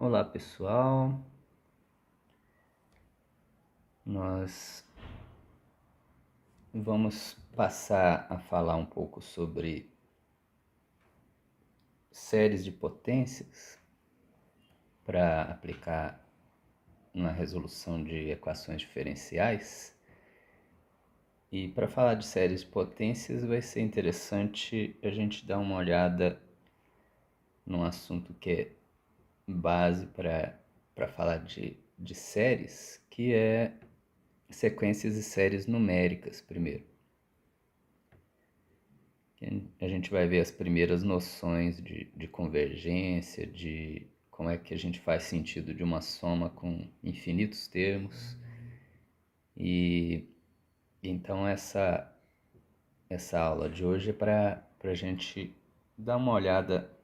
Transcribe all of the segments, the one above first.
Olá pessoal, nós vamos passar a falar um pouco sobre séries de potências para aplicar na resolução de equações diferenciais. E para falar de séries de potências vai ser interessante a gente dar uma olhada num assunto que é base para falar de séries, que é sequências e séries numéricas primeiro. A gente vai ver as primeiras noções de convergência, de como é que a gente faz sentido de uma soma com infinitos termos. E então essa aula de hoje é para a gente dar uma olhada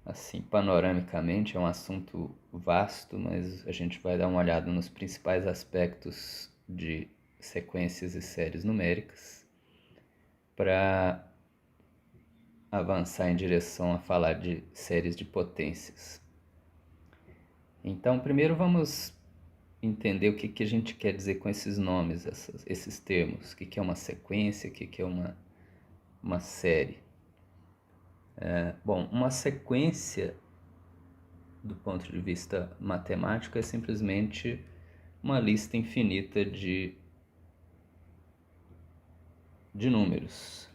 assim panoramicamente. É um assunto vasto, mas a gente vai dar uma olhada nos principais aspectos de sequências e séries numéricas para avançar em direção a falar de séries de potências. Então, primeiro vamos entender o que a gente quer dizer com esses nomes, esses termos. O que é uma sequência, o que é uma série. Bom, uma sequência, do ponto de vista matemático, é simplesmente uma lista infinita de números.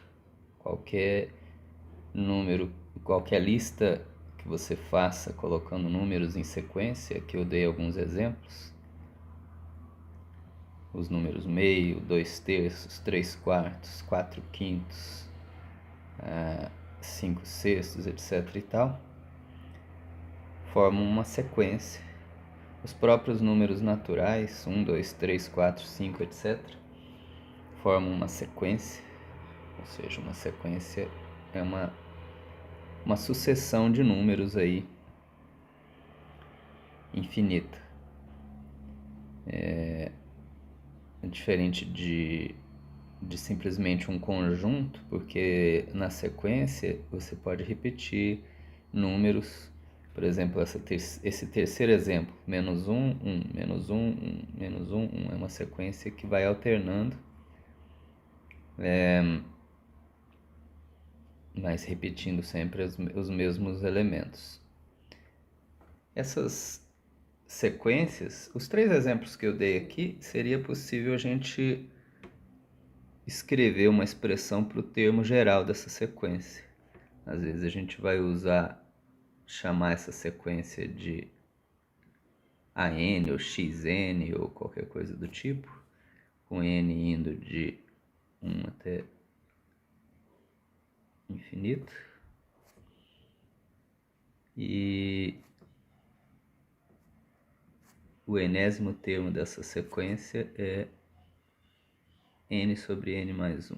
Qualquer número, qualquer lista que você faça colocando números em sequência, que eu dei alguns exemplos, os números meio, 2/3, 3/4, 4/5, 5/6, etc. e tal, formam uma sequência. Os próprios números naturais, 1, 2, 3, 4, 5, etc., formam uma sequência, ou seja, uma sequência é uma sucessão de números aí infinita. É diferente de simplesmente um conjunto, porque na sequência você pode repetir números. Por exemplo, esse terceiro exemplo, menos 1, 1, menos 1, 1, menos 1, 1, é uma sequência que vai alternando, mas repetindo sempre os mesmos elementos. Essas sequências, os três exemplos que eu dei aqui, seria possível a gente escrever uma expressão para o termo geral dessa sequência. Às vezes a gente vai chamar essa sequência de AN ou XN ou qualquer coisa do tipo, com N indo de 1 até infinito. E o enésimo termo dessa sequência é N sobre N mais 1.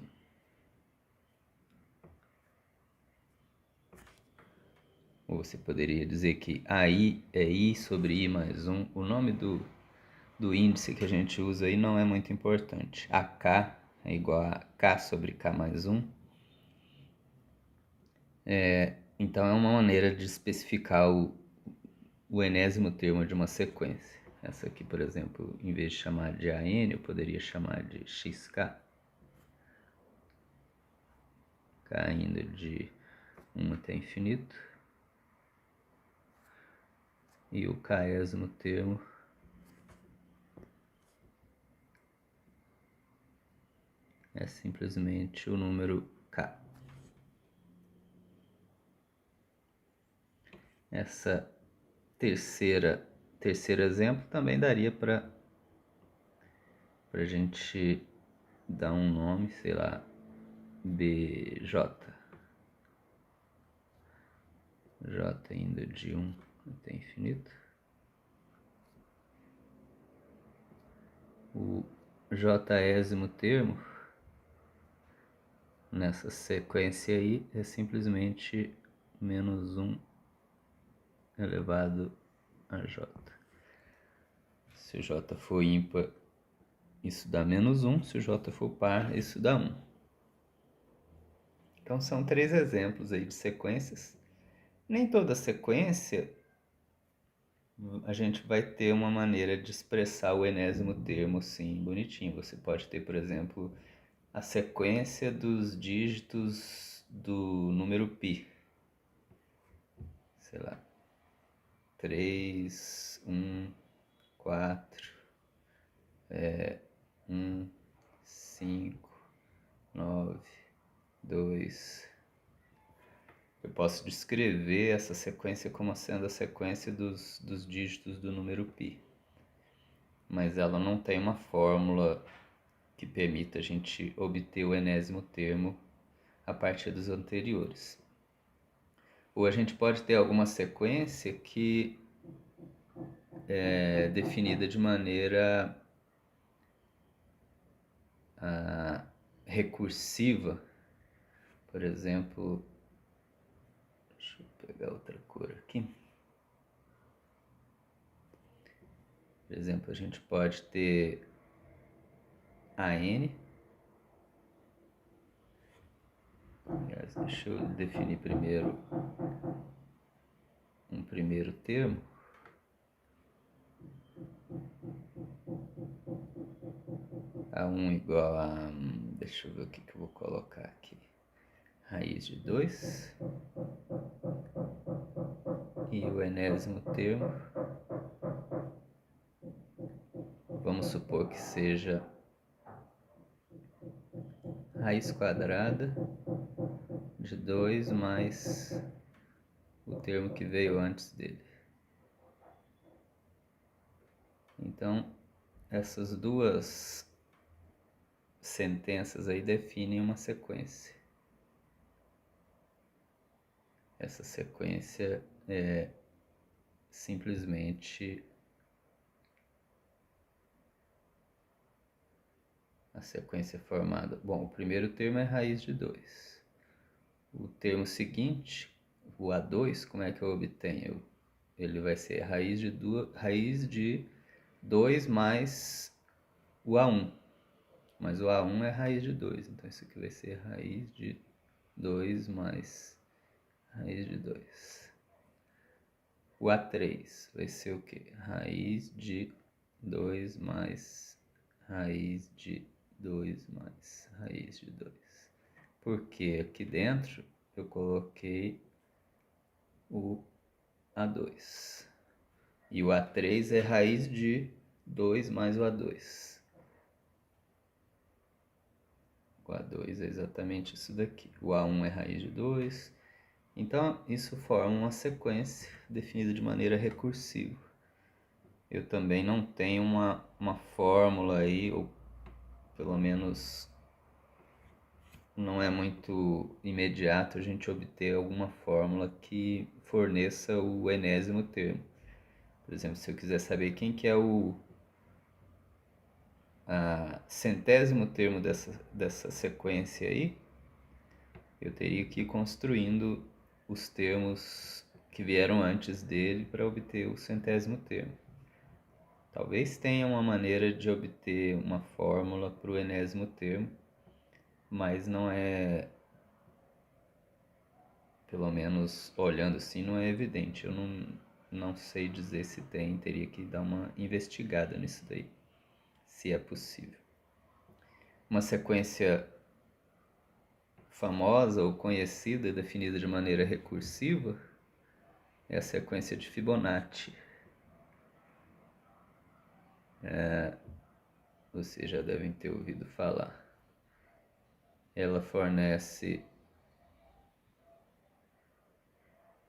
Ou você poderia dizer que AI é I sobre I mais 1. O nome do índice que a gente usa aí não é muito importante. AK é igual a K sobre K mais 1. Então é uma maneira de especificar o enésimo termo de uma sequência. Essa aqui, por exemplo, em vez de chamar de AN, eu poderia chamar de XK. K indo de 1 até infinito. E o késimo termo é simplesmente o número K. Essa terceiro exemplo também daria para a gente dar um nome, sei lá, BJ. J indo de 1 até infinito. O jésimo termo nessa sequência aí é simplesmente menos 1 elevado a J. Se o J for ímpar, isso dá menos 1. Se o J for par, isso dá 1. Então são três exemplos aí de sequências. Nem toda sequência a gente vai ter uma maneira de expressar o enésimo termo, sim, bonitinho. Você pode ter, por exemplo, a sequência dos dígitos do número π. Sei lá, 3, 1, 4, 1, 5, 9, 2. Eu posso descrever essa sequência como sendo a sequência dos dígitos do número π. Mas ela não tem uma fórmula que permita a gente obter o enésimo termo a partir dos anteriores. Ou a gente pode ter alguma sequência que é definida de maneira recursiva. Por exemplo, deixa eu pegar outra cor aqui. Por exemplo, a gente pode ter AN. Aliás, deixa eu definir primeiro um primeiro termo. A1 igual a... Deixa eu ver o que eu vou colocar aqui. Raiz de 2. E o enésimo termo, vamos supor que seja raiz quadrada de 2 mais o termo que veio antes dele. Então, essas duas sentenças aí definem uma sequência. Essa sequência é simplesmente a sequência formada. Bom, o primeiro termo é raiz de 2. O termo seguinte, o A2, como é que eu obtenho? Ele vai ser raiz de 2 mais o A1. Mas o A1 é raiz de 2. Então isso aqui vai ser raiz de 2 mais raiz de 2. O A3 vai ser o quê? Raiz de 2 mais raiz de 2 mais raiz de 2. Porque aqui dentro eu coloquei o A2. E o A3 é raiz de 2 mais o A2. O A2 é exatamente isso daqui. O A1 é raiz de 2. Então, isso forma uma sequência definida de maneira recursiva. Eu também não tenho uma fórmula aí, ou pelo menos não é muito imediato a gente obter alguma fórmula que forneça o enésimo termo. Por exemplo, se eu quiser saber quem que é o centésimo termo dessa sequência aí, eu teria que ir construindo os termos que vieram antes dele para obter o centésimo termo. Talvez tenha uma maneira de obter uma fórmula para o enésimo termo, mas não é, pelo menos olhando assim, não é evidente. Eu não sei dizer se tem, teria que dar uma investigada nisso daí, se é possível. Uma sequência famosa ou conhecida, definida de maneira recursiva, é a sequência de Fibonacci. Vocês já devem ter ouvido falar. Ela fornece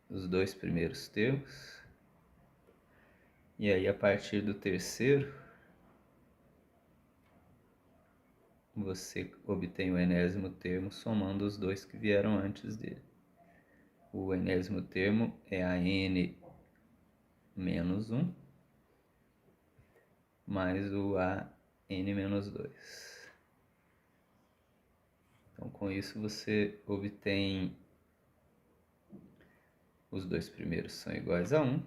os dois primeiros termos, e aí a partir do terceiro você obtém o enésimo termo somando os dois que vieram antes dele. O enésimo termo é a n menos 1 mais o a n menos 2. Então, com isso você obtém os dois primeiros são iguais a 1.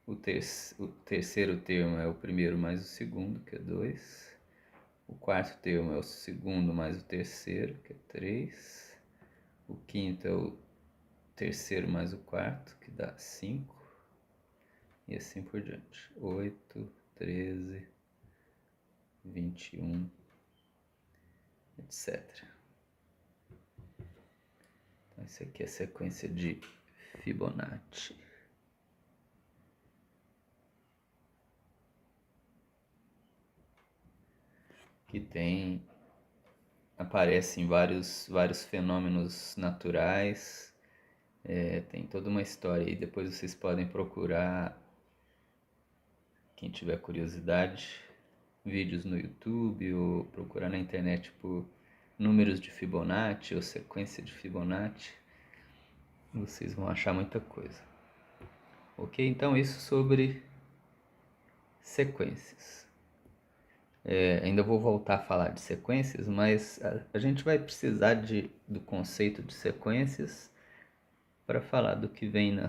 O terceiro termo é o primeiro mais o segundo, que é 2. O quarto termo é o segundo mais o terceiro, que é 3. O quinto é o terceiro mais o quarto, que dá 5. e assim por diante. 8, 13, 21, etc. Então, isso aqui é a sequência de Fibonacci. Que aparecem vários fenômenos naturais, tem toda uma história aí, depois vocês podem procurar, quem tiver curiosidade, vídeos no YouTube ou procurar na internet por números de Fibonacci ou sequência de Fibonacci, vocês vão achar muita coisa. Ok? Então isso sobre sequências. Ainda vou voltar a falar de sequências, mas a gente vai precisar do conceito de sequências para falar do que vem na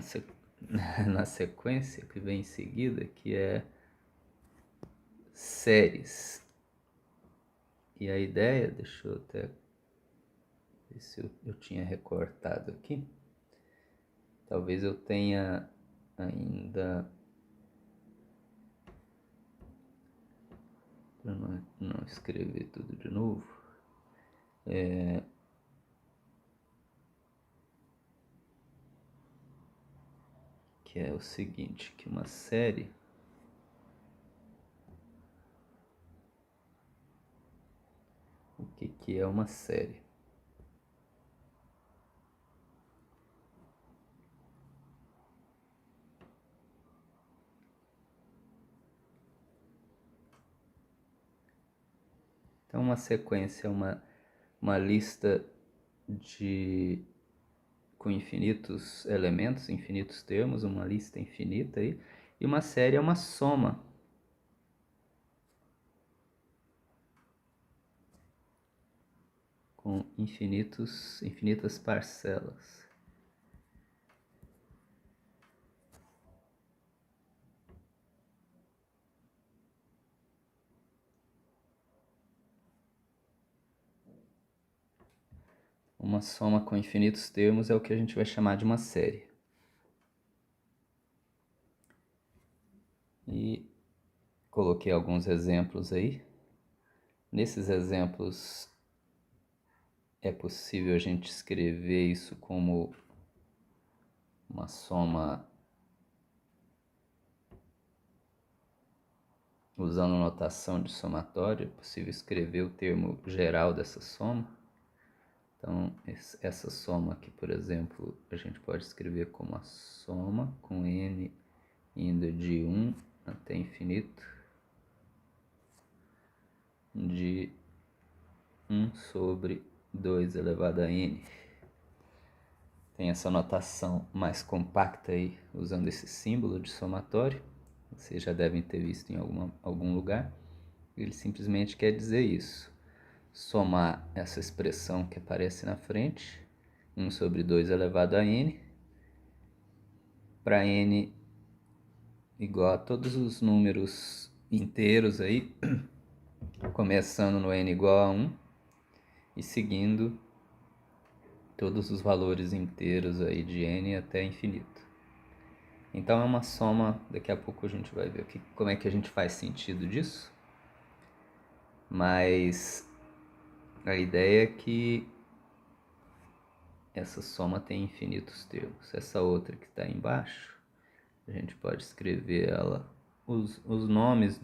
sequência, que vem em seguida, que é séries. E a ideia, deixa eu até ver se eu tinha recortado aqui. Talvez eu tenha ainda, para não escrever tudo de novo, que é o seguinte, que uma série o que é uma série? Então uma sequência é uma lista com infinitos elementos, infinitos termos, uma lista infinita aí, e uma série é uma soma com infinitas parcelas. Uma soma com infinitos termos é o que a gente vai chamar de uma série. E coloquei alguns exemplos aí. Nesses exemplos é possível a gente escrever isso como uma soma usando notação de somatório. É possível escrever o termo geral dessa soma. Então, essa soma aqui, por exemplo, a gente pode escrever como a soma com n indo de 1 até infinito de 1 sobre 2 elevado a n. Tem essa notação mais compacta aí, usando esse símbolo de somatório. Vocês já devem ter visto em algum lugar. Ele simplesmente quer dizer isso. Somar essa expressão que aparece na frente, 1 sobre 2 elevado a n, para n igual a todos os números inteiros aí, começando no n igual a 1 e seguindo todos os valores inteiros aí de n até infinito. Então é uma soma, daqui a pouco a gente vai ver como é que a gente faz sentido disso, mas a ideia é que essa soma tem infinitos termos. Essa outra que está embaixo, a gente pode escrever ela, os nomes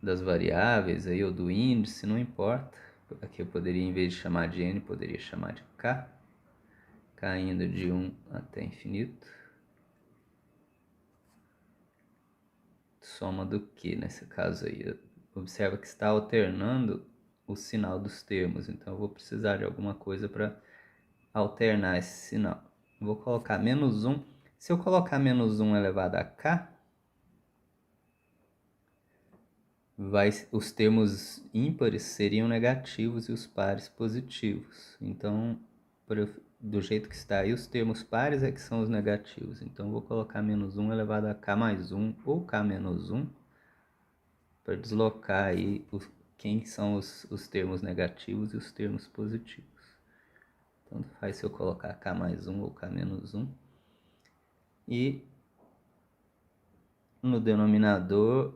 das variáveis aí, ou do índice, não importa. Aqui eu poderia, em vez de chamar de n, poderia chamar de k, indo de 1 até infinito. Soma do que nesse caso aí? Observa que está alternando o sinal dos termos, então eu vou precisar de alguma coisa para alternar esse sinal. Vou colocar menos 1. Se eu colocar menos 1 elevado a k, os termos ímpares seriam negativos e os pares positivos. Então, do jeito que está aí, os termos pares é que são os negativos. Então, vou colocar menos 1 elevado a k mais 1 ou k menos 1 para deslocar aí quem são os termos negativos e os termos positivos. Tanto faz se eu colocar k mais 1 ou k menos 1. E no denominador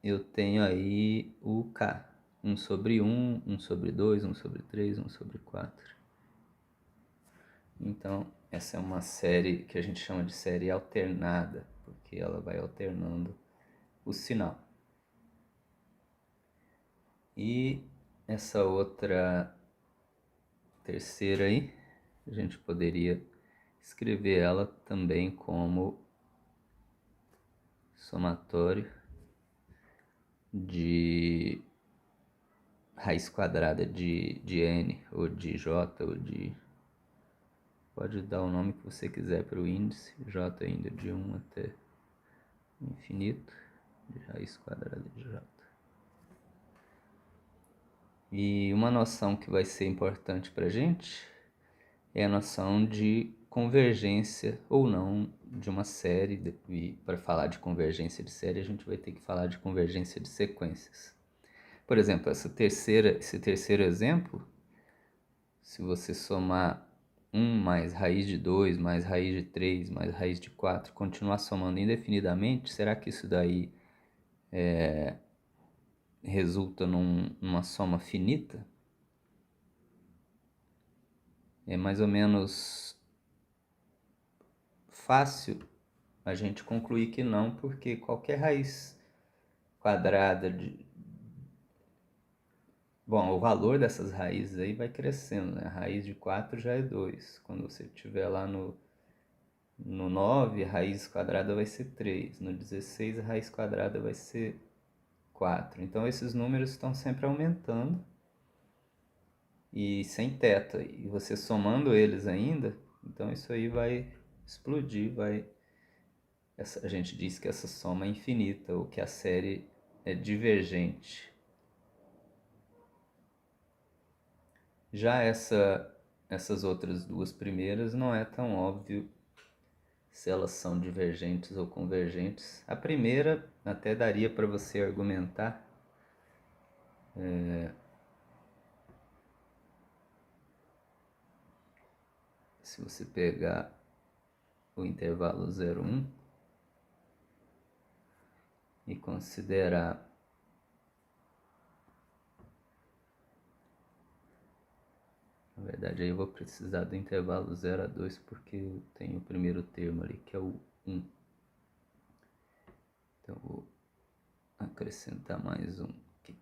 eu tenho aí o K. 1 sobre 1, 1 sobre 2, 1 sobre 3, 1 sobre 4. Então, essa é uma série que a gente chama de série alternada, porque ela vai alternando o sinal. E essa outra terceira aí, a gente poderia escrever ela também como somatório de raiz quadrada de n, ou de j, ou de... Pode dar o nome que você quiser para o índice, j ainda de 1 até infinito, de raiz quadrada de j. E uma noção que vai ser importante para a gente é a noção de convergência ou não de uma série. E para falar de convergência de série, a gente vai ter que falar de convergência de sequências. Por exemplo, esse terceiro exemplo, se você somar 1 mais raiz de 2, mais raiz de 3, mais raiz de 4, continuar somando indefinidamente, será que isso daí resulta numa soma finita? É mais ou menos fácil a gente concluir que não, porque qualquer raiz quadrada de... Bom, o valor dessas raízes aí vai crescendo, né? A raiz de 4 já é 2. Quando você estiver lá no 9, a raiz quadrada vai ser 3. No 16, a raiz quadrada vai ser 4. Então, esses números estão sempre aumentando e sem teto. E você somando eles ainda, então isso aí vai explodir, vai... A gente diz que essa soma é infinita, ou que a série é divergente. Já essas outras duas primeiras não é tão óbvio se elas são divergentes ou convergentes. A primeira até daria para você argumentar. Se você pegar o intervalo 0,1 e considerar na verdade aí eu vou precisar do intervalo 0 a 2 porque tem o primeiro termo ali que é o 1. Então eu vou acrescentar mais um aqui.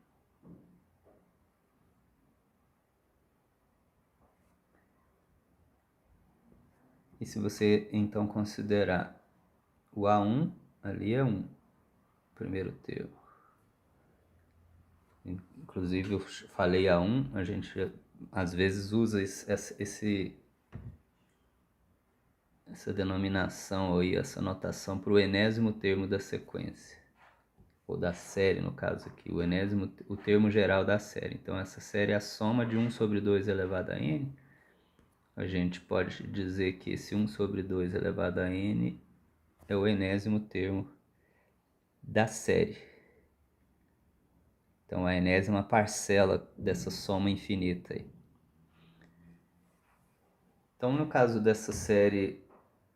E se você então considerar o A1, ali é 1, primeiro termo. Inclusive eu falei A1, a gente às vezes usa essa denominação aí, essa notação para o enésimo termo da sequência, ou da série no caso aqui, o enésimo, o termo geral da série. Então essa série é a soma de 1 sobre 2 elevado a n. A gente pode dizer que esse 1 sobre 2 elevado a n é o enésimo termo da série. Então a enésima parcela dessa soma infinita aí. Então no caso dessa série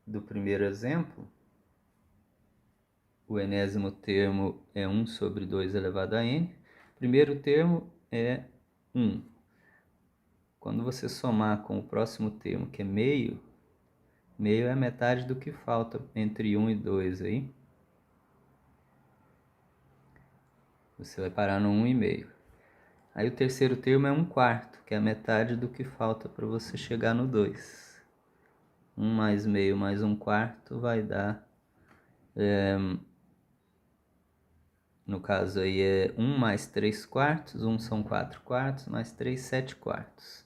do primeiro exemplo, o enésimo termo é 1 sobre 2 elevado a n. Primeiro termo é 1. Quando você somar com o próximo termo, que é meio, meio é a metade do que falta entre 1 e 2 aí. Você vai parar no 1,5. Aí o terceiro termo é 1/4, que é a metade do que falta para você chegar no 2. 1 mais meio mais 1/4 vai dar... no caso aí é 1 mais 3/4, 1 são 4/4, mais 3, 7/4.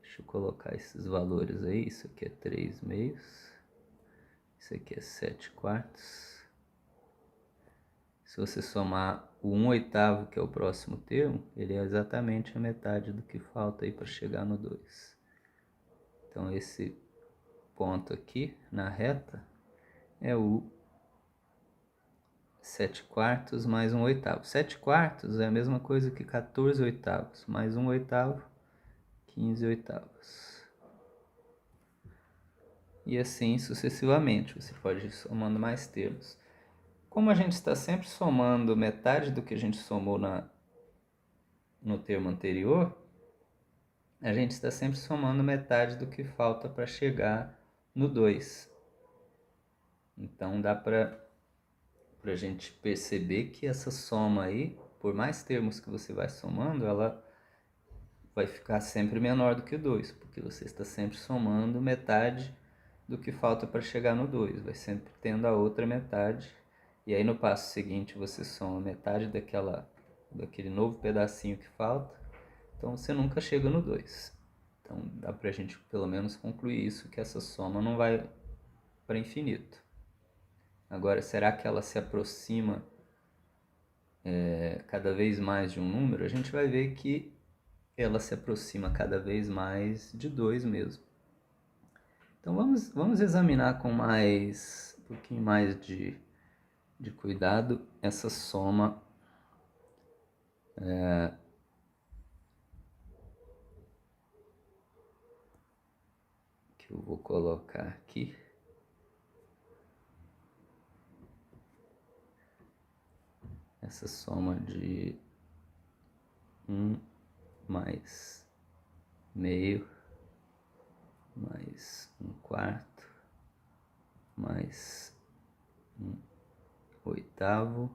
Deixa eu colocar esses valores aí, isso aqui é 3/2, isso aqui é 7/4. Se você somar o 1/8, que é o próximo termo, ele é exatamente a metade do que falta aí para chegar no 2. Então esse ponto aqui na reta é o 7/4 mais 1/8. 7/4 é a mesma coisa que 14/8, mais 1/8, 15/8. E assim sucessivamente, você pode ir somando mais termos. como a gente está sempre somando metade do que a gente somou no termo anterior, a gente está sempre somando metade do que falta para chegar no 2. Então dá para a gente perceber que essa soma aí, por mais termos que você vai somando, ela vai ficar sempre menor do que o 2, porque você está sempre somando metade do que falta para chegar no 2, vai sempre tendo a outra metade, e aí no passo seguinte você soma metade daquele novo pedacinho que falta, então você nunca chega no 2. Então dá para a gente pelo menos concluir isso, que essa soma não vai para infinito. Agora, será que ela se aproxima cada vez mais de um número? A gente vai ver que ela se aproxima cada vez mais de 2 mesmo. Então vamos examinar com um pouquinho mais de cuidado essa soma que eu vou colocar aqui. Essa soma de 1 mais meio mais 1/4 mais 1/8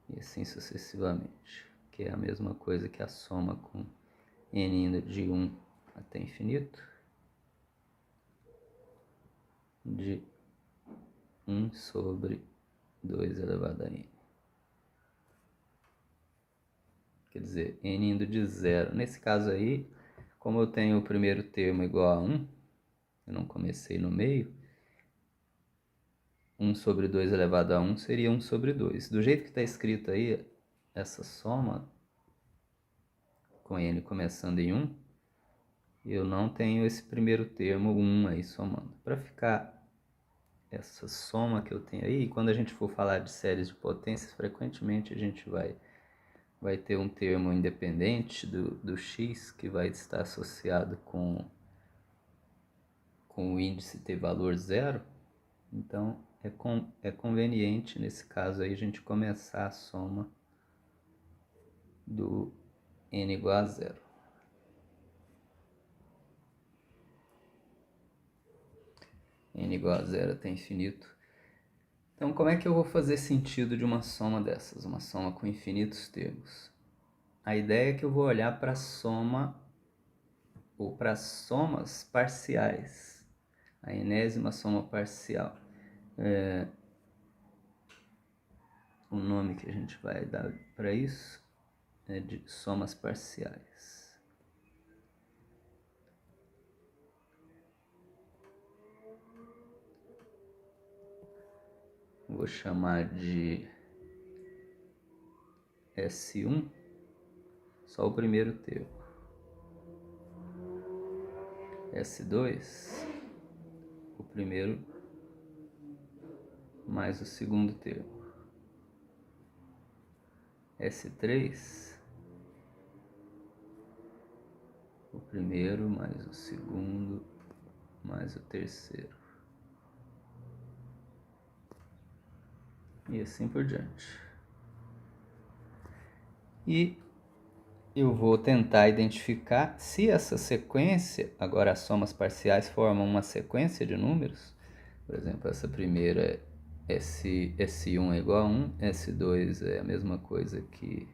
e assim sucessivamente, que é a mesma coisa que a soma com n indo de 1 até infinito, de 1 sobre 2 elevado a n. Quer dizer, n indo de 0. Nesse caso aí, como eu tenho o primeiro termo igual a 1, eu não comecei no meio, 1 sobre 2 elevado a 1 seria 1 sobre 2. Do jeito que está escrito aí, essa soma, com n começando em 1, eu não tenho esse primeiro termo 1 aí somando. Para ficar essa soma que eu tenho aí, quando a gente for falar de séries de potências, frequentemente a gente vai ter um termo independente do x que vai estar associado com o índice ter valor zero. Então é conveniente nesse caso aí a gente começar a soma do n igual a zero. N igual a zero até infinito. Então como é que eu vou fazer sentido de uma soma dessas? Uma soma com infinitos termos. A ideia é que eu vou olhar para a soma ou para somas parciais. A enésima soma parcial. O nome que a gente vai dar para isso é de somas parciais. Vou chamar de S1, só o primeiro termo. S2, o primeiro mais o segundo termo. S3, o primeiro mais o segundo mais o terceiro. E assim por diante. E eu vou tentar identificar se essa sequência, agora as somas parciais formam uma sequência de números. Por exemplo, essa primeira S1 é igual a 1, S2 é a mesma coisa que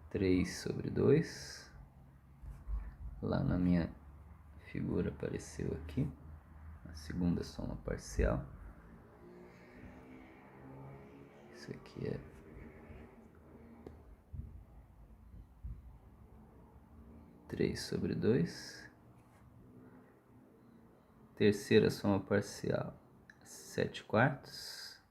3 sobre 2. Lá na minha figura apareceu aqui a segunda soma parcial. Isso aqui é 3 sobre 2. Terceira soma parcial, 7/4.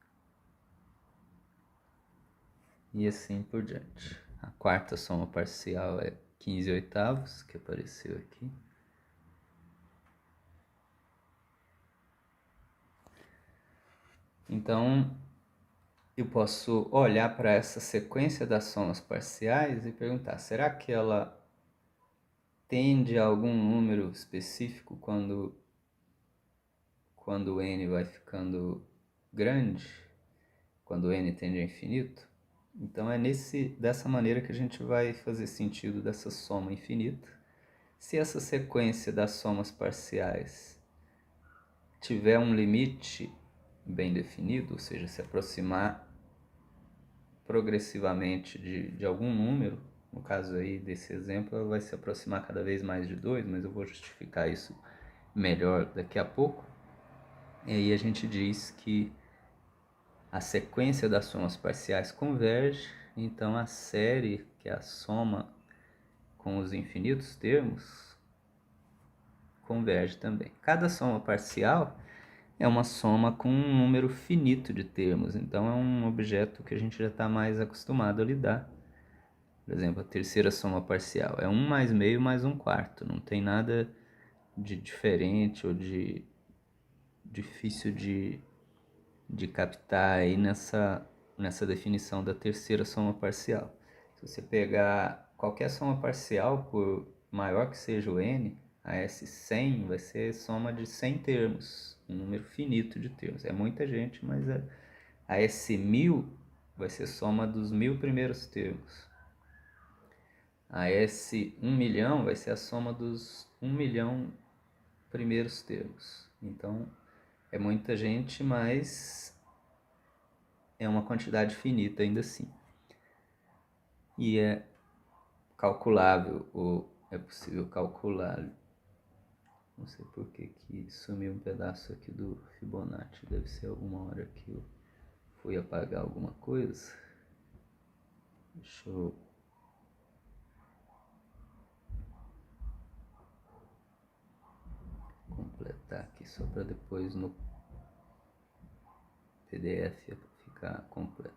E assim por diante. A quarta soma parcial é 15/8, que apareceu aqui. Então, eu posso olhar para essa sequência das somas parciais e perguntar, será que ela tende a algum número específico quando n vai ficando grande, quando n tende a infinito. Então é dessa maneira que a gente vai fazer sentido dessa soma infinita. Se essa sequência das somas parciais tiver um limite bem definido, ou seja, se aproximar progressivamente de algum número, no caso aí desse exemplo, ela vai se aproximar cada vez mais de 2, mas eu vou justificar isso melhor daqui a pouco. E aí a gente diz que a sequência das somas parciais converge, então a série, que é a soma com os infinitos termos, converge também. Cada soma parcial é uma soma com um número finito de termos, então é um objeto que a gente já está mais acostumado a lidar. Por exemplo, a terceira soma parcial é 1 mais meio mais 1/4, não tem nada de diferente ou de difícil de captar aí nessa definição da terceira soma parcial. Se você pegar qualquer soma parcial, por maior que seja o n, a S100 vai ser soma de 100 termos, um número finito de termos. É muita gente, mas a S1000 vai ser soma dos 1000 primeiros termos. A S1.000.000 vai ser a soma dos 1.000.000 primeiros termos. Então, é muita gente, mas é uma quantidade finita ainda assim. E é calculável, ou é possível calcular. Não sei por que sumiu um pedaço aqui do Fibonacci. Deve ser alguma hora que eu fui apagar alguma coisa. Deixa eu completar aqui só para depois no PDF ficar completo.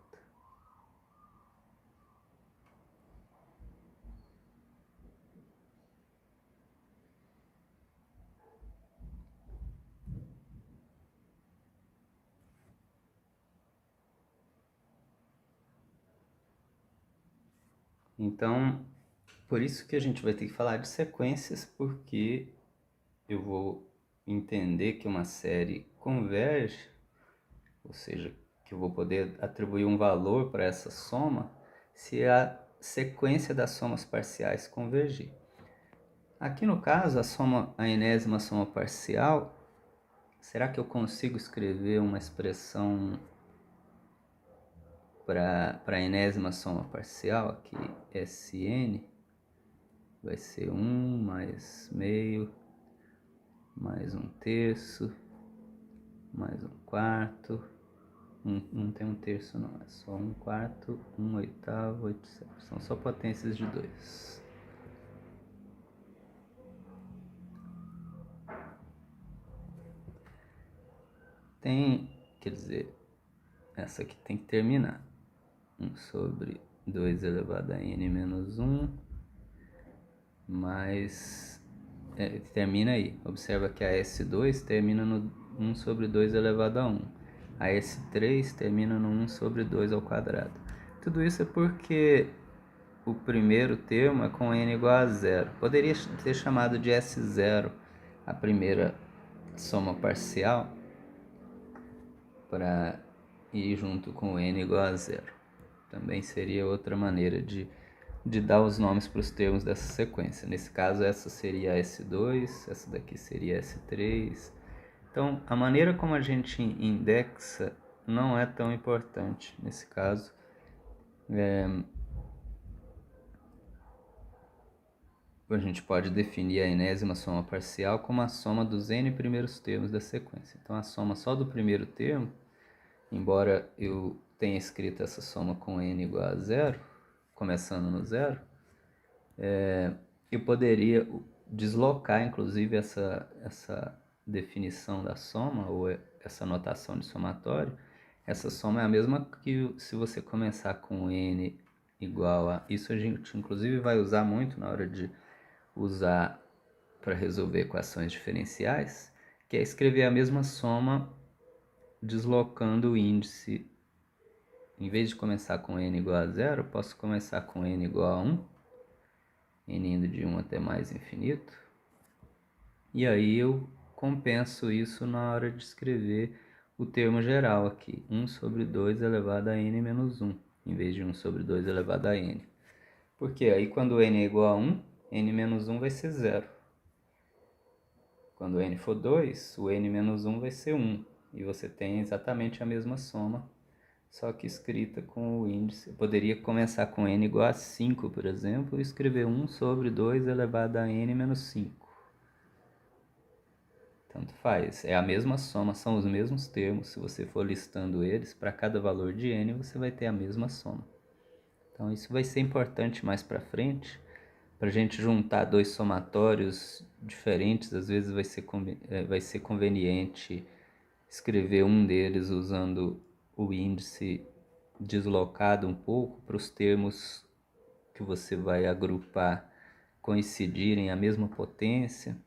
Então, por isso que a gente vai ter que falar de sequências, porque eu vou entender que uma série converge, ou seja, que eu vou poder atribuir um valor para essa soma, se a sequência das somas parciais convergir. Aqui no caso, a enésima soma parcial, será que eu consigo escrever uma expressão para a enésima soma parcial? Aqui, Sn vai ser 1 mais meio, mais 1/3, mais 1/4. Não tem 1/3 não, é só 1/4, 1/8, 8/7. São só potências de 2. Quer dizer, essa aqui tem que terminar. 1 sobre 2 elevado a n menos 1, mais... termina aí. Observa que a S2 termina no 1 sobre 2 elevado a 1. A S3 termina no 1 sobre 2 ao quadrado. Tudo isso é porque o primeiro termo é com n igual a 0. Poderia ter chamado de S0 a primeira soma parcial para ir junto com n igual a 0. Também seria outra maneira de dar os nomes para os termos dessa sequência. Nesse caso, essa seria a S2, essa daqui seria a S3. Então, a maneira como a gente indexa não é tão importante nesse caso. A gente pode definir a enésima soma parcial como a soma dos n primeiros termos da sequência. Então, a soma só do primeiro termo, embora eu tenha escrito essa soma com n igual a 0, começando no 0, eu poderia deslocar, inclusive, essa definição da soma, ou essa notação de somatório. Essa soma é a mesma que se você começar com n igual a... Isso a gente, inclusive, vai usar muito na hora de usar para resolver equações diferenciais, que é escrever a mesma soma deslocando o índice. Em vez de começar com n igual a 0, eu posso começar com n igual a 1, n indo de 1 até mais infinito, e aí eu compenso isso na hora de escrever o termo geral aqui, 1 sobre 2 elevado a n menos 1, em vez de 1 sobre 2 elevado a n. Porque aí quando n é igual a 1, n menos 1 vai ser 0. Quando n for 2, o n menos 1 vai ser 1. E você tem exatamente a mesma soma, só que escrita com o índice. Eu poderia começar com n igual a 5, por exemplo, e escrever 1 sobre 2 elevado a n menos 5. Tanto faz, é a mesma soma, são os mesmos termos. Se você for listando eles, para cada valor de n, você vai ter a mesma soma. Então isso vai ser importante mais para frente, para a gente juntar dois somatórios diferentes. Às vezes vai ser conveniente escrever um deles usando o índice deslocado um pouco para os termos que você vai agrupar coincidirem a mesma potência.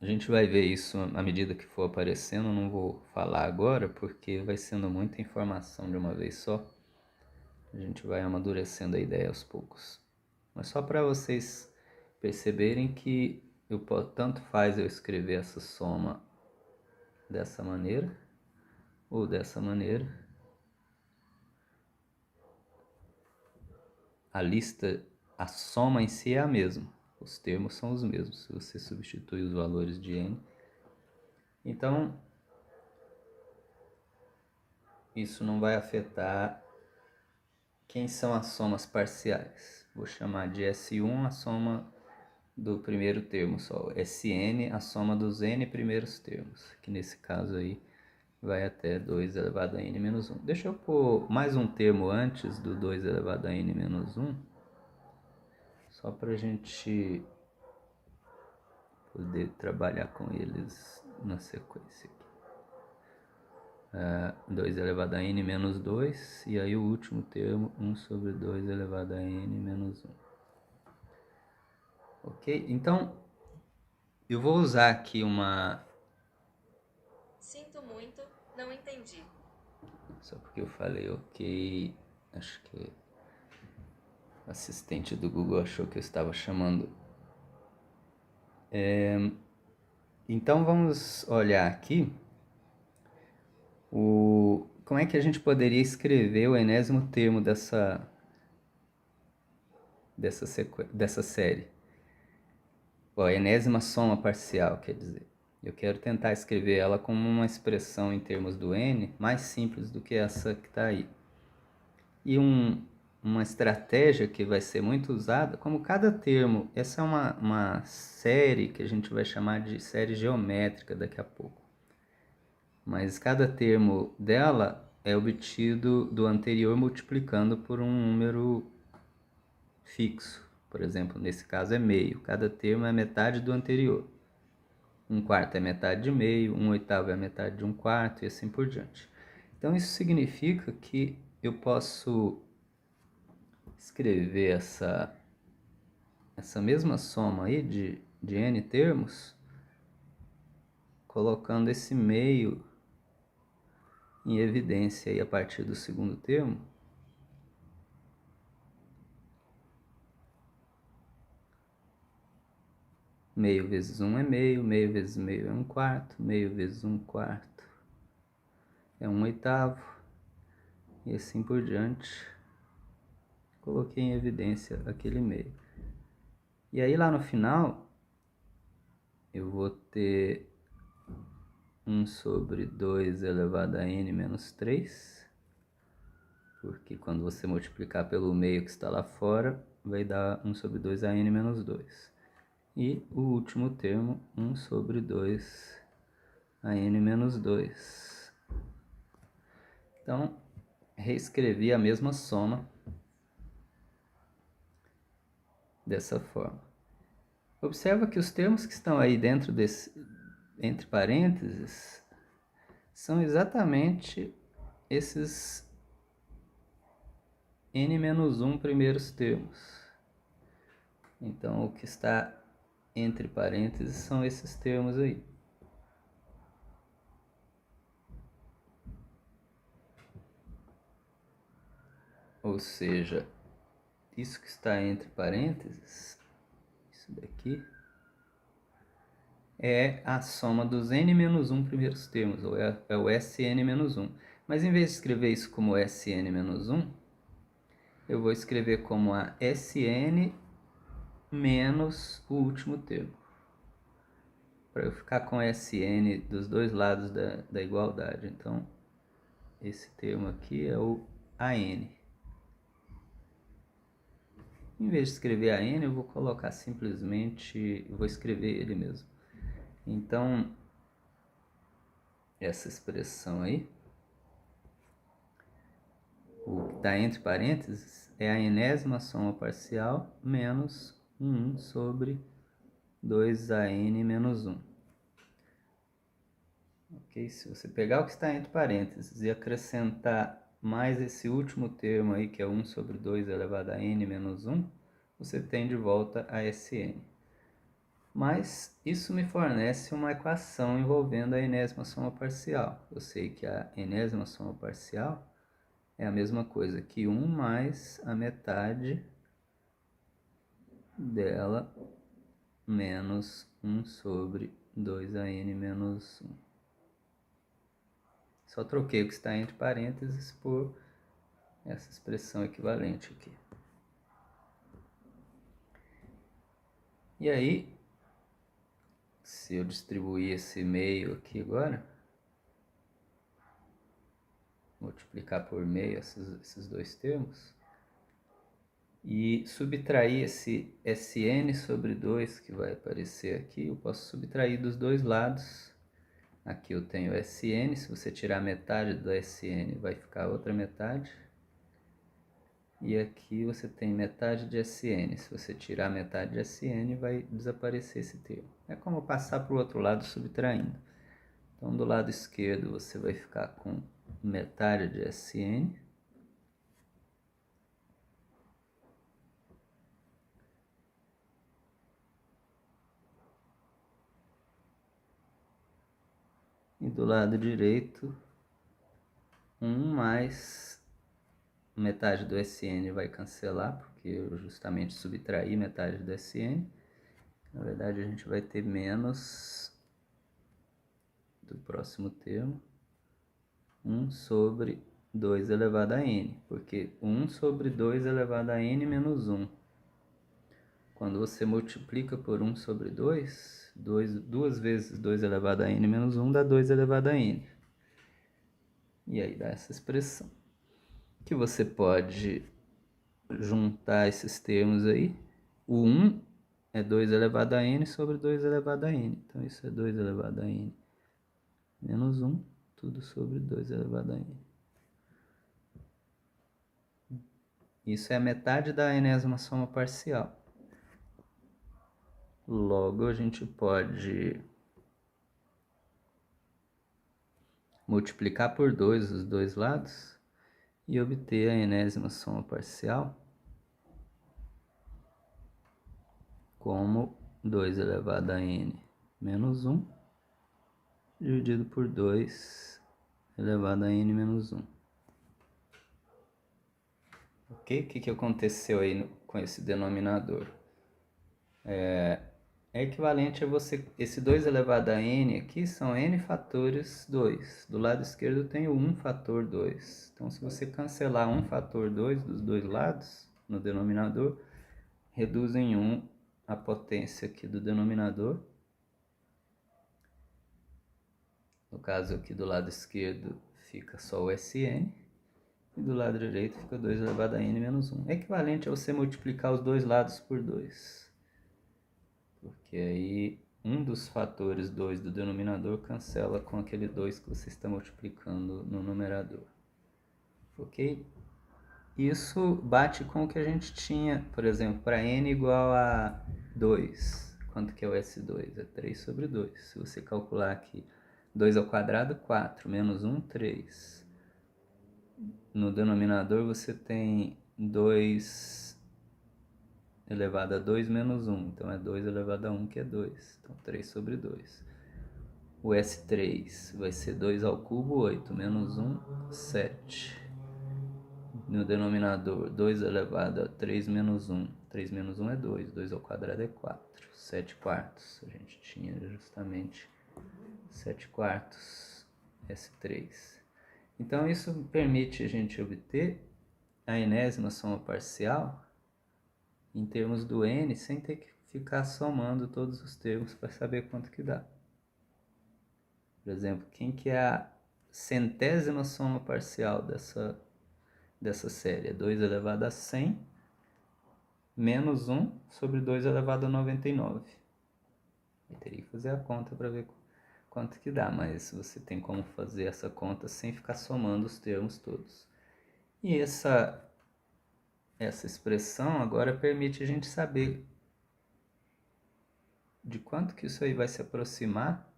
A gente vai ver isso à medida que for aparecendo. Eu não vou falar agora porque vai sendo muita informação de uma vez só. A gente vai amadurecendo a ideia aos poucos. Mas só para vocês perceberem que tanto faz eu escrever essa soma dessa maneira ou dessa maneira. A soma em si é a mesma. Os termos são os mesmos, se você substitui os valores de n. Então, isso não vai afetar quem são as somas parciais. Vou chamar de S1 a soma do primeiro termo só, Sn a soma dos n primeiros termos, que nesse caso aí vai até 2 elevado a n menos 1. Deixa eu pôr mais um termo antes do 2 elevado a n menos 1, só para a gente poder trabalhar com eles na sequência. 2 elevado a n menos 2, e aí o último termo, 1 sobre 2 elevado a n menos 1. Ok? Então, eu vou usar aqui uma... Sinto muito, não entendi. Só porque eu falei ok, acho que o assistente do Google achou que eu estava chamando. Então vamos olhar aqui como é que a gente poderia escrever o enésimo termo dessa série. A enésima soma parcial, quer dizer. Eu quero tentar escrever ela como uma expressão em termos do n mais simples do que essa que está aí. E uma estratégia que vai ser muito usada, como cada termo, essa é uma série que a gente vai chamar de série geométrica daqui a pouco. Mas cada termo dela é obtido do anterior multiplicando por um número fixo. Por exemplo, nesse caso é meio. Cada termo é metade do anterior. 1/4 é metade de meio, 1/8 é metade de 1/4 e assim por diante. Então isso significa que eu posso escrever essa mesma soma aí de n termos, colocando esse meio em evidência aí a partir do segundo termo. Meio vezes 1 é meio, meio vezes meio é 1/4, meio vezes 1/4 é 1/8, e assim por diante. Coloquei em evidência aquele meio. E aí lá no final, eu vou ter 1 sobre 2 elevado a n menos 3, porque quando você multiplicar pelo meio que está lá fora, vai dar 1 sobre 2 a n menos 2. E o último termo, 1 sobre 2 a n menos 2. Então, reescrevi a mesma soma dessa forma. Observa que os termos que estão aí dentro entre parênteses, são exatamente esses n-1 primeiros termos. Então, o que está entre parênteses são esses termos aí. Ou seja, isso que está entre parênteses, isso daqui, é a soma dos n menos 1 primeiros termos, ou é o Sn menos 1. Mas em vez de escrever isso como Sn menos 1, eu vou escrever como a Sn menos o último termo, para eu ficar com Sn dos dois lados da igualdade. Então, esse termo aqui é o AN. Em vez de escrever AN, eu vou colocar simplesmente, vou escrever ele mesmo. Então, essa expressão aí, o que está entre parênteses, é a enésima soma parcial menos 1 sobre 2AN menos 1. Ok? Se você pegar o que está entre parênteses e acrescentar mais esse último termo aí, que é 1 sobre 2 elevado a n menos 1, você tem de volta a Sn. Mas isso me fornece uma equação envolvendo a enésima soma parcial. Eu sei que a enésima soma parcial é a mesma coisa que 1 mais a metade dela menos 1 sobre 2AN menos 1. Só troquei o que está entre parênteses por essa expressão equivalente aqui. E aí, se eu distribuir esse meio aqui agora, multiplicar por meio esses dois termos, e subtrair esse Sn sobre 2 que vai aparecer aqui, eu posso subtrair dos dois lados. Aqui eu tenho Sn, se você tirar metade do Sn, vai ficar outra metade. E aqui você tem metade de Sn. Se você tirar metade de Sn, vai desaparecer esse termo. É como passar para o outro lado subtraindo. Então, do lado esquerdo, você vai ficar com metade de Sn. E do lado direito, 1 mais metade do Sn vai cancelar, porque eu justamente subtraí metade do Sn. Na verdade, a gente vai ter menos do próximo termo, 1 sobre 2 elevado a n, porque 1 sobre 2 elevado a n menos 1. Quando você multiplica por 1 sobre 2, 2 vezes 2 elevado a n menos 1 dá 2 elevado a n. E aí dá essa expressão, que você pode juntar esses termos aí. O 1 é 2 elevado a n sobre 2 elevado a n. Então, isso é 2 elevado a n menos 1, tudo sobre 2 elevado a n. Isso é a metade da enésima soma parcial. Logo, a gente pode multiplicar por 2 os dois lados e obter a enésima soma parcial como 2 elevado a n menos 1 dividido por 2 elevado a n menos 1. Ok? O que aconteceu aí com esse denominador? É equivalente a você... Esse 2 elevado a n aqui são n fatores 2. Do lado esquerdo tem o 1 fator 2. Então, se você cancelar 1 fator 2 dos dois lados no denominador, reduz em 1 a potência aqui do denominador. No caso aqui do lado esquerdo fica só o Sn. E do lado direito fica 2 elevado a n menos 1. É equivalente a você multiplicar os dois lados por 2. Porque aí um dos fatores 2 do denominador cancela com aquele 2 que você está multiplicando no numerador. Ok? Isso bate com o que a gente tinha, por exemplo, para n igual a 2. Quanto que é o S2? É 3 sobre 2. Se você calcular aqui 2 ao quadrado, 4, menos 1, 3. No denominador você tem 2 elevado a 2 menos 1. Então é 2 elevado a 1, que é 2. Então 3 sobre 2. O S3 vai ser 2 ao cubo, 8. Menos 1, 7. No denominador, 2 elevado a 3 menos 1. 3 menos 1 é 2. 2 ao quadrado é 4. 7 quartos. A gente tinha justamente 7 quartos S3. Então isso permite a gente obter a enésima soma parcial em termos do n, sem ter que ficar somando todos os termos para saber quanto que dá. Por exemplo, quem que é a centésima soma parcial dessa série? É 2 elevado a 100 menos 1 sobre 2 elevado a 99. Eu teria que fazer a conta para ver quanto que dá, mas você tem como fazer essa conta sem ficar somando os termos todos. E essa expressão agora permite a gente saber de quanto que isso aí vai se aproximar.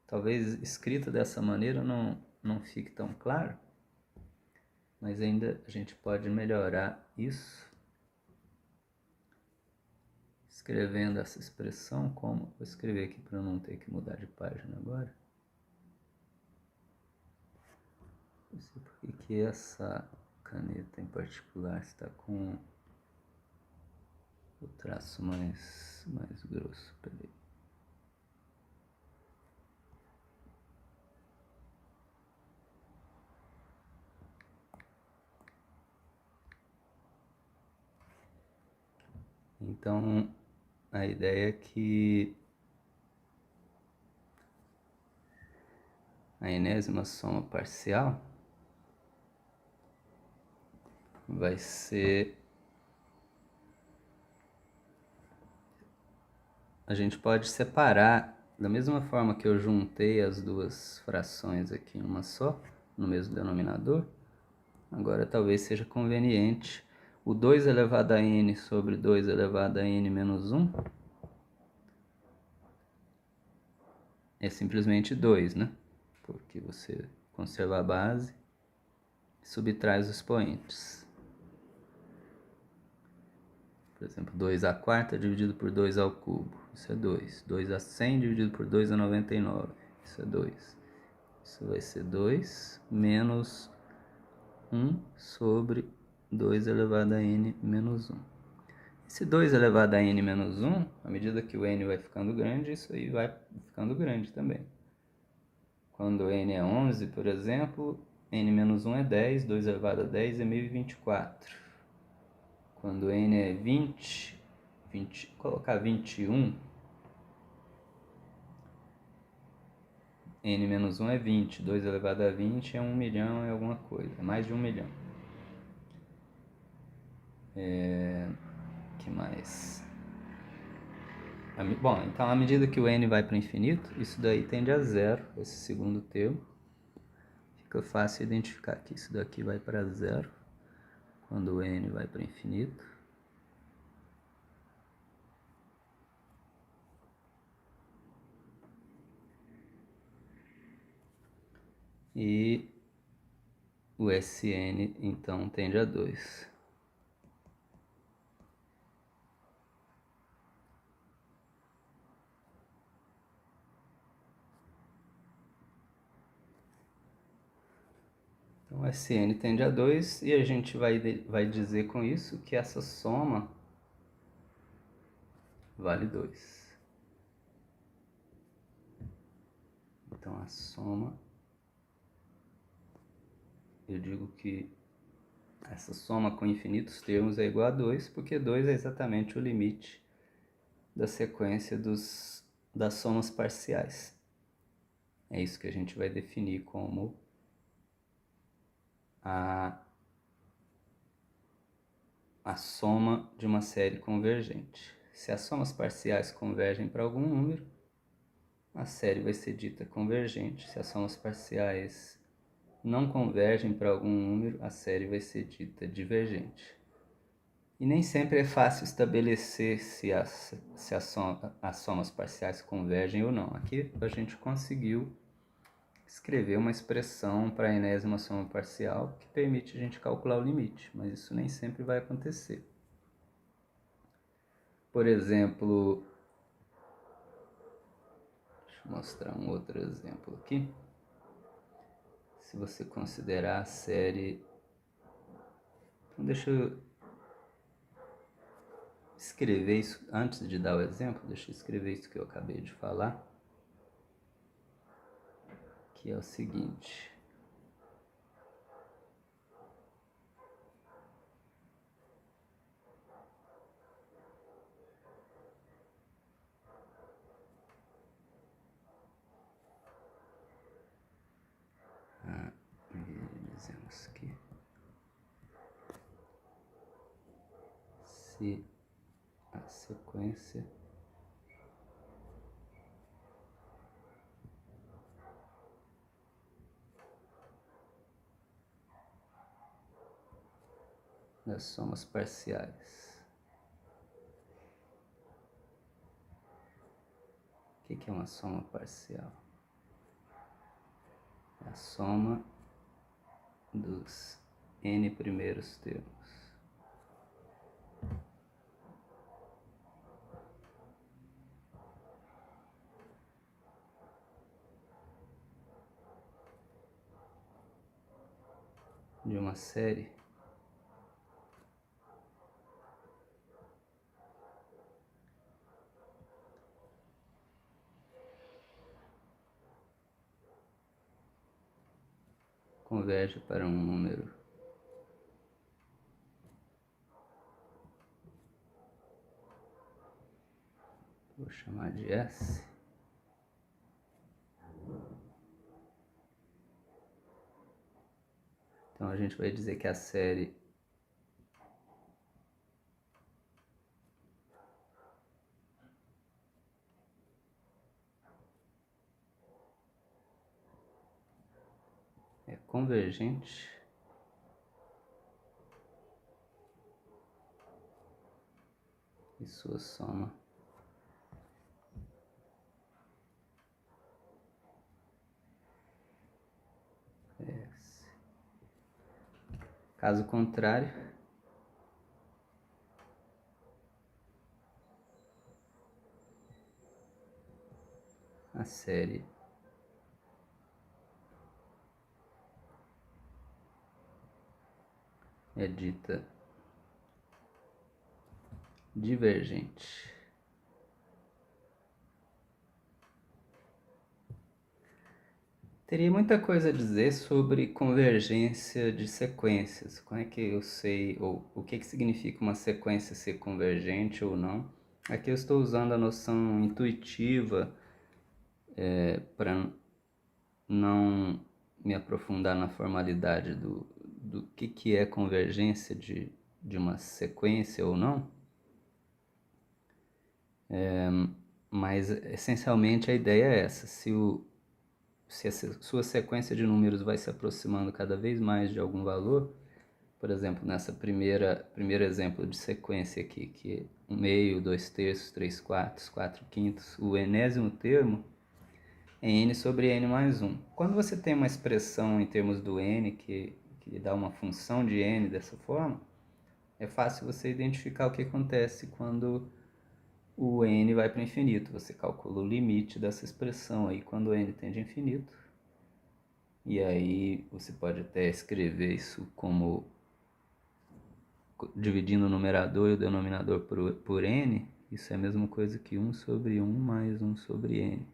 Talvez escrito dessa maneira não fique tão claro, mas ainda a gente pode melhorar isso escrevendo essa expressão como... Vou escrever aqui para eu não ter que mudar de página agora. Não sei por que essa caneta em particular está com o traço mais grosso. Peraí. Então, a ideia é que a enésima soma parcial vai ser... A gente pode separar, da mesma forma que eu juntei as duas frações aqui em uma só, no mesmo denominador, agora talvez seja conveniente o 2 elevado a n sobre 2 elevado a n menos 1 é simplesmente 2, né? Porque você conserva a base e subtrai os expoentes. Por exemplo, 2 à quarta dividido por 2 ao cubo, isso é 2. 2 a 100 dividido por 2 a 99, isso é 2. Isso vai ser 2 menos 1 sobre 2 elevado a n menos 1. Esse 2 elevado a n menos 1, à medida que o n vai ficando grande, isso aí vai ficando grande também. Quando n é 11, por exemplo, n menos 1 é 10, 2 elevado a 10 é 1024. Quando n é 20, colocar 21, n menos 1 é 20, 2 elevado a 20 é 1 milhão, é alguma coisa, é mais de 1 milhão. Que mais? Bom, então à medida que o n vai para o infinito, isso daí tende a zero, esse segundo termo. Fica fácil identificar que isso daqui vai para zero, quando o n vai para o infinito. E o Sn, então, tende a 2. Então, o Sn tende a 2 e a gente vai dizer com isso que essa soma vale 2. Então, a soma, eu digo que essa soma com infinitos termos é igual a 2, porque 2 é exatamente o limite da sequência das somas parciais. É isso que a gente vai definir como a soma de uma série convergente. Se as somas parciais convergem para algum número, a série vai ser dita convergente. Se as somas parciais não convergem para algum número, a série vai ser dita divergente. E nem sempre é fácil estabelecer se as somas parciais convergem ou não. Aqui a gente conseguiu escrever uma expressão para a enésima soma parcial que permite a gente calcular o limite, mas isso nem sempre vai acontecer. Por exemplo, deixa eu mostrar um outro exemplo aqui. Se você considerar a série... Então deixa eu escrever isso, antes de dar o exemplo, deixa eu escrever isso que eu acabei de falar, que é o seguinte. Dizemos que se a sequência das somas parciais. O que é uma soma parcial? É a soma dos n primeiros termos. De uma série converge para um número vou chamar de S. Então a gente vai dizer que a série é convergente e sua soma é S. Caso contrário, a série é dita divergente. Teria muita coisa a dizer sobre convergência de sequências. Como é que eu sei, ou o que significa uma sequência ser convergente ou não? Aqui eu estou usando a noção intuitiva para não me aprofundar na formalidade do que é convergência de uma sequência ou não. Mas essencialmente a ideia é essa: se a sua sequência de números vai se aproximando cada vez mais de algum valor, por exemplo, nessa primeiro exemplo de sequência aqui, que é 1/2, 2/3, 3/4, 4/5, o enésimo termo é n sobre n mais 1. Quando você tem uma expressão em termos do n que dá uma função de n dessa forma, é fácil você identificar o que acontece quando o n vai para o infinito. Você calcula o limite dessa expressão aí quando o n tende a infinito. E aí você pode até escrever isso como dividindo o numerador e o denominador por n. Isso é a mesma coisa que 1 sobre 1 mais 1 sobre n.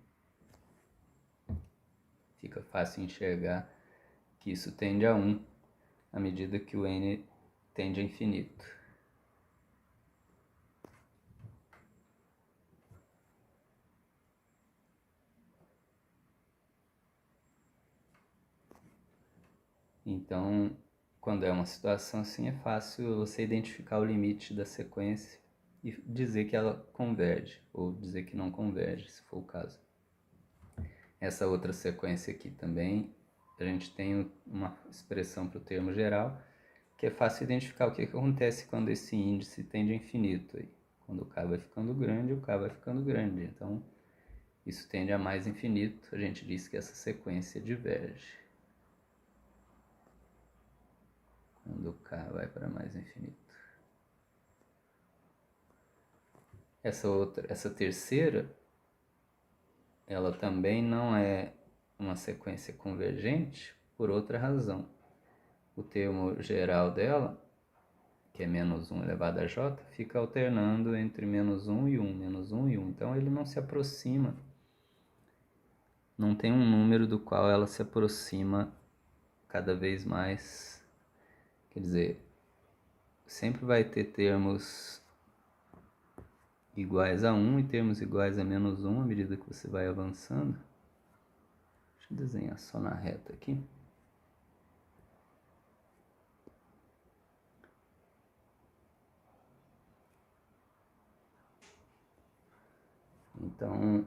Fica fácil enxergar que isso tende a 1 à medida que o n tende a infinito. Então, quando é uma situação assim, é fácil você identificar o limite da sequência e dizer que ela converge, ou dizer que não converge, se for o caso. Essa outra sequência aqui também, a gente tem uma expressão para o termo geral, que é fácil identificar o que acontece quando esse índice tende a infinito. Aí. Quando o k vai ficando grande, o k vai ficando grande. Então, isso tende a mais infinito, a gente diz que essa sequência diverge. Quando k vai para mais infinito. Essa terceira, ela também não é uma sequência convergente por outra razão. O termo geral dela, que é menos 1 elevado a j, fica alternando entre menos 1 e 1, menos 1 e 1. Então ele não se aproxima, não tem um número do qual ela se aproxima cada vez mais. Quer dizer, sempre vai ter termos iguais a 1 e termos iguais a menos 1 à medida que você vai avançando. Deixa eu desenhar só na reta aqui. Então,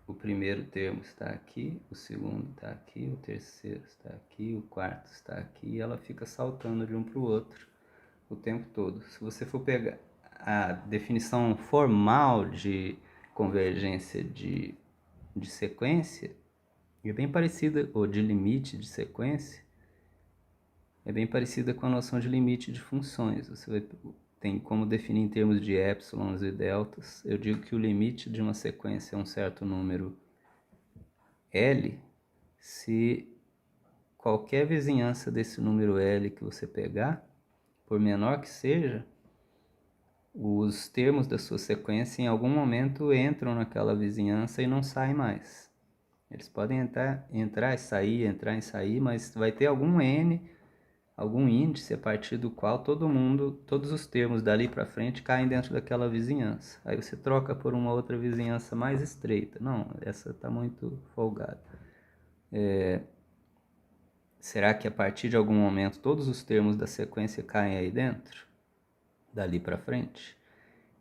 o primeiro termo está aqui, o segundo está aqui, o terceiro está aqui, o quarto está aqui, e ela fica saltando de um para o outro o tempo todo. Se você for pegar a definição formal de convergência de sequência, é bem parecida, ou de limite de sequência, é bem parecida com a noção de limite de funções. Tem como definir em termos de épsilons e deltas. Eu digo que o limite de uma sequência é um certo número L, se qualquer vizinhança desse número L que você pegar, por menor que seja, os termos da sua sequência em algum momento entram naquela vizinhança e não saem mais. Eles podem entrar e sair, mas vai ter algum N, algum índice a partir do qual todos os termos dali para frente caem dentro daquela vizinhança. Aí você troca por uma outra vizinhança mais estreita. Não, essa está muito folgada. Será que a partir de algum momento todos os termos da sequência caem aí dentro? Dali para frente?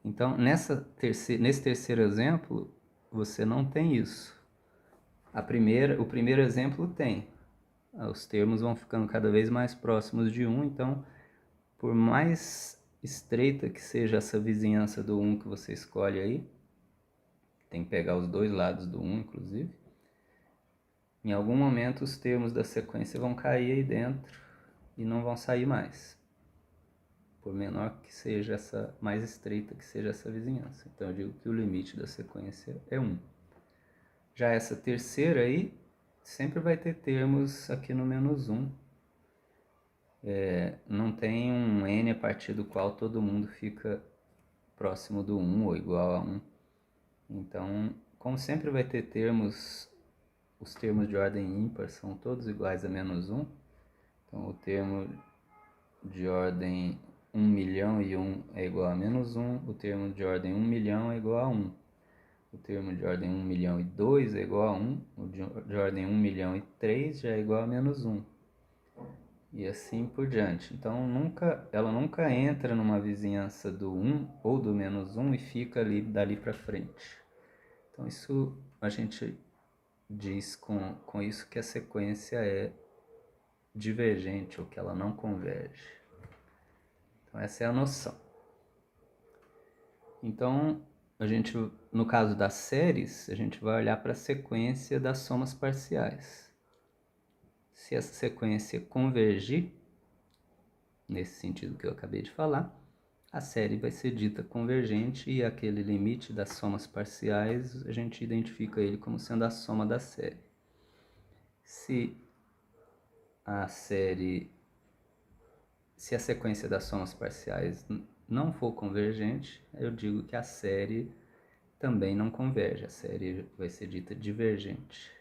Então, nesse terceiro exemplo, você não tem isso. O primeiro exemplo tem. Os termos vão ficando cada vez mais próximos de 1, então, por mais estreita que seja essa vizinhança do 1 que você escolhe aí, tem que pegar os dois lados do 1, inclusive, em algum momento os termos da sequência vão cair aí dentro e não vão sair mais, por menor que seja essa, mais estreita que seja essa vizinhança. Então eu digo que o limite da sequência é 1. Já essa terceira aí, sempre vai ter termos aqui no menos 1. Não tem um n a partir do qual todo mundo fica próximo do 1 ou igual a 1. Então, como sempre vai ter termos, os termos de ordem ímpar são todos iguais a menos 1. Então, o termo de ordem 1 milhão e 1 é igual a menos 1. O termo de ordem 1 milhão é igual a 1. O termo de ordem 1 milhão e 2 é igual a 1. O de ordem 1 milhão e 3 já é igual a menos 1. E assim por diante. Então, ela nunca entra numa vizinhança do 1 ou do menos 1 e fica ali dali para frente. Então, isso a gente diz com isso que a sequência é divergente ou que ela não converge. Então, essa é a noção. Então, no caso das séries, a gente vai olhar para a sequência das somas parciais. Se essa sequência convergir, nesse sentido que eu acabei de falar, a série vai ser dita convergente e aquele limite das somas parciais a gente identifica ele como sendo a soma da série. Se a sequência das somas parciais não for convergente, eu digo que a série também não converge, a série vai ser dita divergente.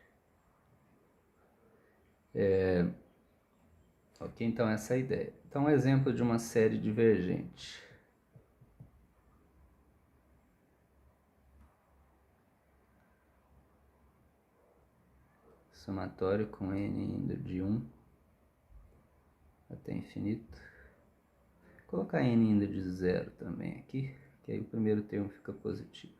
Ok, então essa é a ideia. Então, um exemplo de uma série divergente. Somatório com n indo de 1 até infinito. Vou colocar n indo de 0 também aqui, que aí o primeiro termo fica positivo.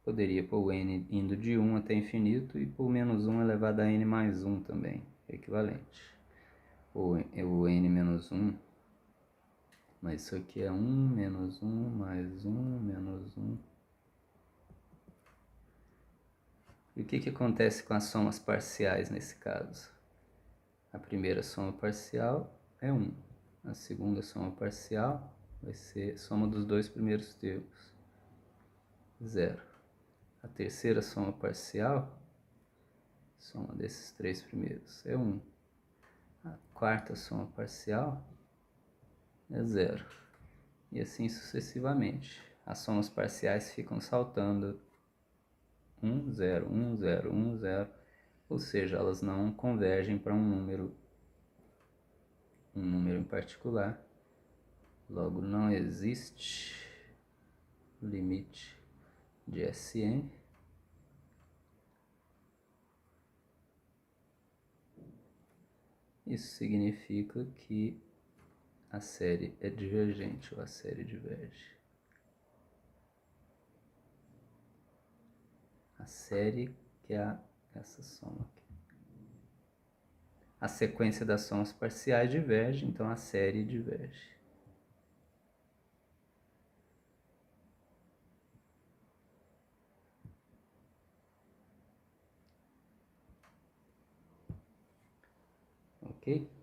Poderia pôr o n indo de 1 até infinito e pôr menos 1 elevado a n mais 1 também, equivalente. Ou o n menos 1, mas isso aqui é 1, menos 1, mais 1, menos 1. E o que acontece com as somas parciais nesse caso? A primeira soma parcial é 1. A segunda soma parcial vai ser soma dos dois primeiros termos, 0. A terceira soma parcial, soma desses três primeiros, é 1. a quarta soma parcial é zero. E assim sucessivamente. As somas parciais ficam saltando 1, 0, 1, 0, 1, 0, ou seja, elas não convergem para um número em particular. Logo, não existe limite de Sn. Isso significa que a série é divergente ou a série diverge. A série que é essa soma aqui. A sequência das somas parciais diverge, então a série diverge. Ok?